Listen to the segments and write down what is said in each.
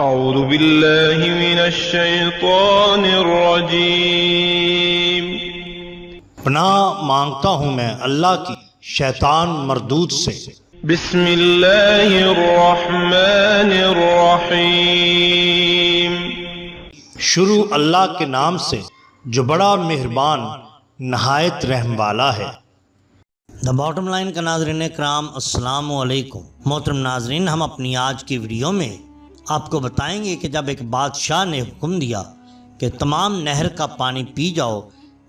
اعوذ باللہ من الشیطان الرجیم۔ پناہ مانگتا ہوں میں اللہ کی شیطان مردود سے۔ بسم اللہ الرحمن الرحیم۔ شروع اللہ کے نام سے جو بڑا مہربان نہایت رحم والا ہے۔ دا باٹم لائن کا ناظرین کرام السلام علیکم۔ محترم ناظرین، ہم اپنی آج کی ویڈیو میں آپ کو بتائیں گے کہ جب ایک بادشاہ نے حکم دیا کہ تمام نہر کا پانی پی جاؤ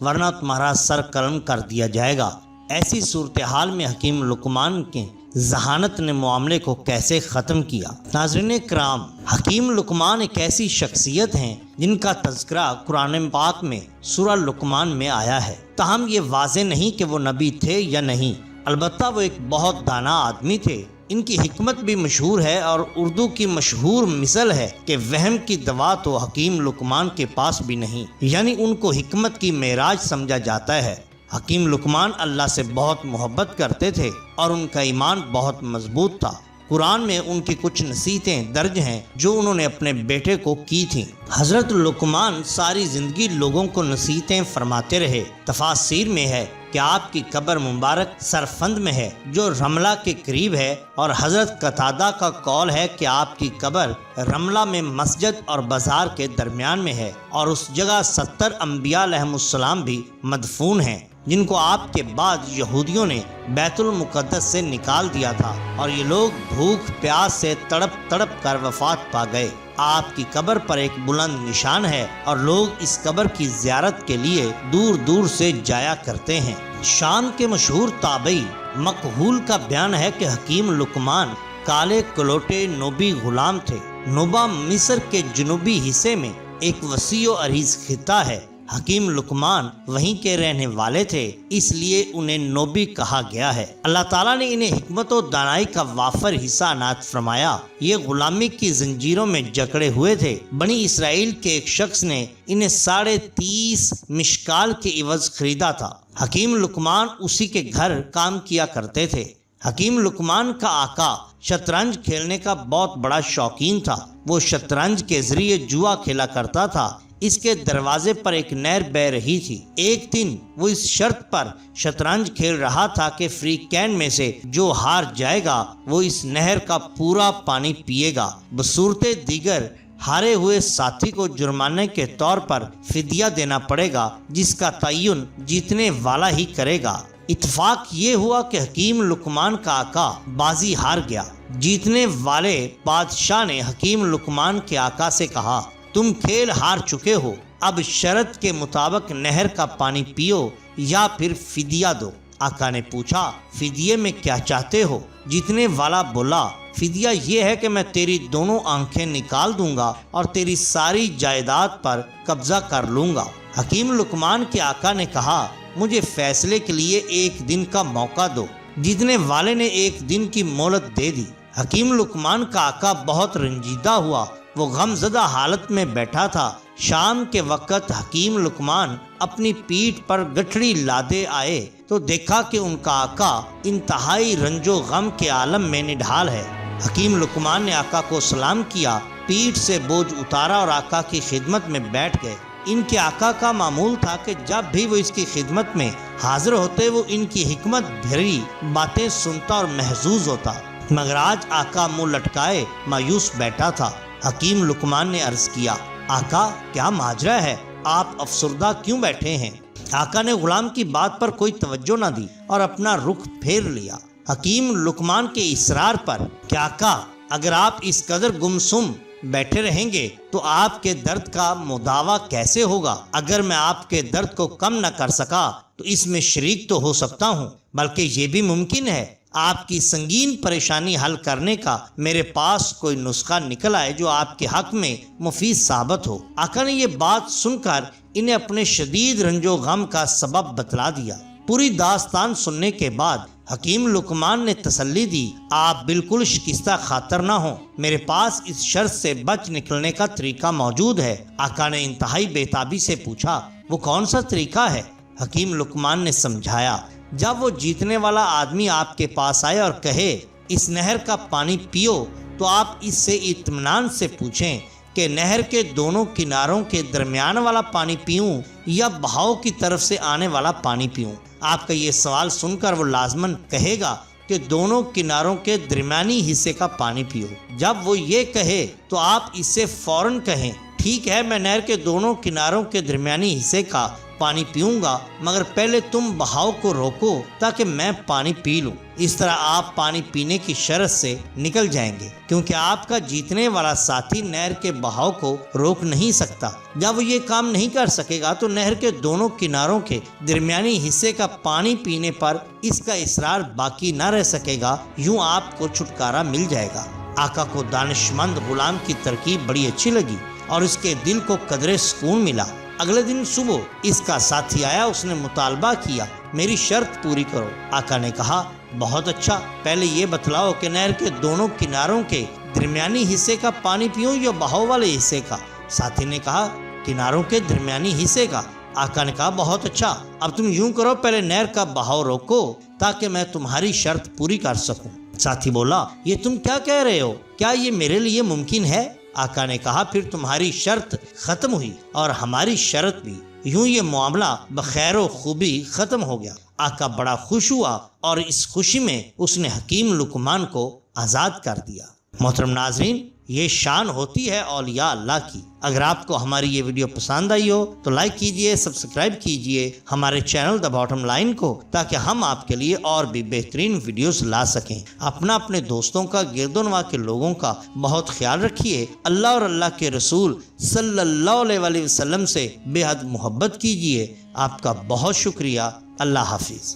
ورنہ تمہارا سر قلم کر دیا جائے گا، ایسی صورتحال میں حکیم لقمان کے ذہانت نے معاملے کو کیسے ختم کیا۔ ناظرین کرام، حکیم لقمان ایک ایسی شخصیت ہیں جن کا تذکرہ قرآن پاک میں سورہ لقمان میں آیا ہے، تاہم یہ واضح نہیں کہ وہ نبی تھے یا نہیں، البتہ وہ ایک بہت دانا آدمی تھے۔ ان کی حکمت بھی مشہور ہے اور اردو کی مشہور مثل ہے کہ وہم کی دوا تو حکیم لقمان کے پاس بھی نہیں، یعنی ان کو حکمت کی معراج سمجھا جاتا ہے۔ حکیم لقمان اللہ سے بہت محبت کرتے تھے اور ان کا ایمان بہت مضبوط تھا۔ قرآن میں ان کی کچھ نصیحتیں درج ہیں جو انہوں نے اپنے بیٹے کو کی تھیں۔ حضرت لقمان ساری زندگی لوگوں کو نصیحتیں فرماتے رہے۔ تفاسیر میں ہے کہ آپ کی قبر مبارک سرفند میں ہے جو رملہ کے قریب ہے، اور حضرت قتادہ کا قول ہے کہ آپ کی قبر رملہ میں مسجد اور بازار کے درمیان میں ہے، اور اس جگہ 70 انبیاء علیہم السلام بھی مدفون ہیں جن کو آپ کے بعد یہودیوں نے بیت المقدس سے نکال دیا تھا، اور یہ لوگ بھوک پیاس سے تڑپ تڑپ کر وفات پا گئے۔ آپ کی قبر پر ایک بلند نشان ہے اور لوگ اس قبر کی زیارت کے لیے دور دور سے جایا کرتے ہیں۔ شام کے مشہور تابعی مقہول کا بیان ہے کہ حکیم لقمان کالے کلوٹے نوبی غلام تھے۔ نوبہ مصر کے جنوبی حصے میں ایک وسیع و عریض خطہ ہے۔ حکیم لقمان وہیں کے رہنے والے تھے، اس لیے انہیں نوبی کہا گیا ہے۔ اللہ تعالیٰ نے انہیں حکمت و دانائی کا وافر حصہ عنایت فرمایا۔ یہ غلامی کی زنجیروں میں جکڑے ہوئے تھے۔ بنی اسرائیل کے ایک شخص نے انہیں 30.5 مشکال کے عوض خریدا تھا۔ حکیم لقمان اسی کے گھر کام کیا کرتے تھے۔ حکیم لقمان کا آقا شطرنج کھیلنے کا بہت بڑا شوقین تھا۔ وہ شطرنج کے ذریعے جوا کھیلا کرتا تھا۔ اس کے دروازے پر ایک نہر بہہ رہی تھی۔ ایک دن وہ اس شرط پر شطرنج کھیل رہا تھا کہ فریقین میں سے جو ہار جائے گا وہ اس نہر کا پورا پانی پیے گا، بصورت دیگر ہارے ہوئے ساتھی کو جرمانے کے طور پر فدیہ دینا پڑے گا، جس کا تعین جیتنے والا ہی کرے گا۔ اتفاق یہ ہوا کہ حکیم لقمان کا آقا بازی ہار گیا۔ جیتنے والے بادشاہ نے حکیم لقمان کے آقا سے کہا، تم کھیل ہار چکے ہو، اب شرط کے مطابق نہر کا پانی پیو یا پھر فدیہ دو۔ آقا نے پوچھا، فدیے میں کیا چاہتے ہو؟ جیتنے والا بولا، فدیہ یہ ہے کہ میں تیری دونوں آنکھیں نکال دوں گا اور تیری ساری جائیداد پر قبضہ کر لوں گا۔ حکیم لقمان کے آقا نے کہا، مجھے فیصلے کے لیے 1 دن کا موقع دو۔ جیتنے والے نے 1 دن کی مہلت دے دی۔ حکیم لقمان کا آقا بہت رنجیدہ ہوا، وہ غم زدہ حالت میں بیٹھا تھا۔ شام کے وقت حکیم لقمان اپنی پیٹھ پر گٹھڑی لادے آئے تو دیکھا کہ ان کا آقا انتہائی رنج و غم کے عالم میں نڈھال ہے۔ حکیم لقمان نے آقا کو سلام کیا، پیٹھ سے بوجھ اتارا اور آقا کی خدمت میں بیٹھ گئے۔ ان کے آقا کا معمول تھا کہ جب بھی وہ اس کی خدمت میں حاضر ہوتے وہ ان کی حکمت بھری باتیں سنتا اور محظوظ ہوتا، مگر آج آقا منہ لٹکائے مایوس بیٹھا تھا۔ حکیم لقمان نے عرض کیا، آقا کیا ماجرا ہے؟ آپ افسردہ کیوں بیٹھے ہیں؟ آقا نے غلام کی بات پر کوئی توجہ نہ دی اور اپنا رخ پھیر لیا۔ حکیم لقمان کے اصرار پر کہ آقا اگر آپ اس قدر گمسم بیٹھے رہیں گے تو آپ کے درد کا مداوع کیسے ہوگا؟ اگر میں آپ کے درد کو کم نہ کر سکا تو اس میں شریک تو ہو سکتا ہوں، بلکہ یہ بھی ممکن ہے آپ کی سنگین پریشانی حل کرنے کا میرے پاس کوئی نسخہ نکل آئے جو آپ کے حق میں مفید ثابت ہو۔ آقا نے یہ بات سن کر انہیں اپنے شدید رنج و غم کا سبب بتلا دیا۔ پوری داستان سننے کے بعد حکیم لقمان نے تسلی دی، آپ بالکل شکستہ خاطر نہ ہوں، میرے پاس اس شرط سے بچ نکلنے کا طریقہ موجود ہے۔ آقا نے انتہائی بےتابی سے پوچھا، وہ کون سا طریقہ ہے؟ حکیم لقمان نے سمجھایا، جب وہ جیتنے والا آدمی آپ کے پاس آئے اور کہے اس نہر کا پانی پیو تو آپ اس سے اطمینان سے پوچھیں کہ نہر کے دونوں کناروں کے درمیان والا پانی پیوں یا بہاؤ کی طرف سے آنے والا پانی پیوں۔ آپ کا یہ سوال سن کر وہ لازماً کہے گا کہ دونوں کناروں کے درمیانی حصے کا پانی پیو۔ جب وہ یہ کہے تو آپ اس سے فوراً کہیں ٹھیک ہے، میں نہر کے دونوں کناروں کے درمیانی حصے کا پانی پیوں گا، مگر پہلے تم بہاؤ کو روکو تاکہ میں پانی پی لوں۔ اس طرح آپ پانی پینے کی شرط سے نکل جائیں گے، کیونکہ آپ کا جیتنے والا ساتھی نہر کے بہاؤ کو روک نہیں سکتا۔ جب وہ یہ کام نہیں کر سکے گا تو نہر کے دونوں کناروں کے درمیانی حصے کا پانی پینے پر اس کا اصرار باقی نہ رہ سکے گا، یوں آپ کو چھٹکارا مل جائے گا۔ آقا کو دانشمند غلام کی ترکیب بڑی اچھی لگی اور اس کے دل کو قدرے سکون ملا۔ اگلے دن صبح اس کا ساتھی آیا، اس نے مطالبہ کیا میری شرط پوری کرو۔ آقا نے کہا بہت اچھا، پہلے یہ بتلاؤ کہ نہر کے دونوں کناروں کے درمیانی حصے کا پانی پیوں یا بہاؤ والے حصے کا؟ ساتھی نے کہا کناروں کے درمیانی حصے کا۔ آقا نے کہا بہت اچھا، اب تم یوں کرو، پہلے نہر کا بہاؤ روکو تاکہ میں تمہاری شرط پوری کر سکوں۔ ساتھی بولا یہ تم کیا کہہ رہے ہو؟ کیا یہ میرے لیے ممکن ہے؟ آقا نے کہا پھر تمہاری شرط ختم ہوئی اور ہماری شرط بھی، یوں یہ معاملہ بخیر و خوبی ختم ہو گیا۔ آقا بڑا خوش ہوا اور اس خوشی میں اس نے حکیم لقمان کو آزاد کر دیا۔ محترم ناظرین، یہ شان ہوتی ہے اولیاء اللہ کی۔ اگر آپ کو ہماری یہ ویڈیو پسند آئی ہو تو لائک کیجئے، سبسکرائب کیجئے ہمارے چینل دا باٹم لائن کو، تاکہ ہم آپ کے لیے اور بھی بہترین ویڈیوز لا سکیں۔ اپنے دوستوں کا، گرد و نواح کے لوگوں کا بہت خیال رکھیے۔ اللہ اور اللہ کے رسول صلی اللہ علیہ وسلم سے بے حد محبت کیجئے۔ آپ کا بہت شکریہ۔ اللہ حافظ۔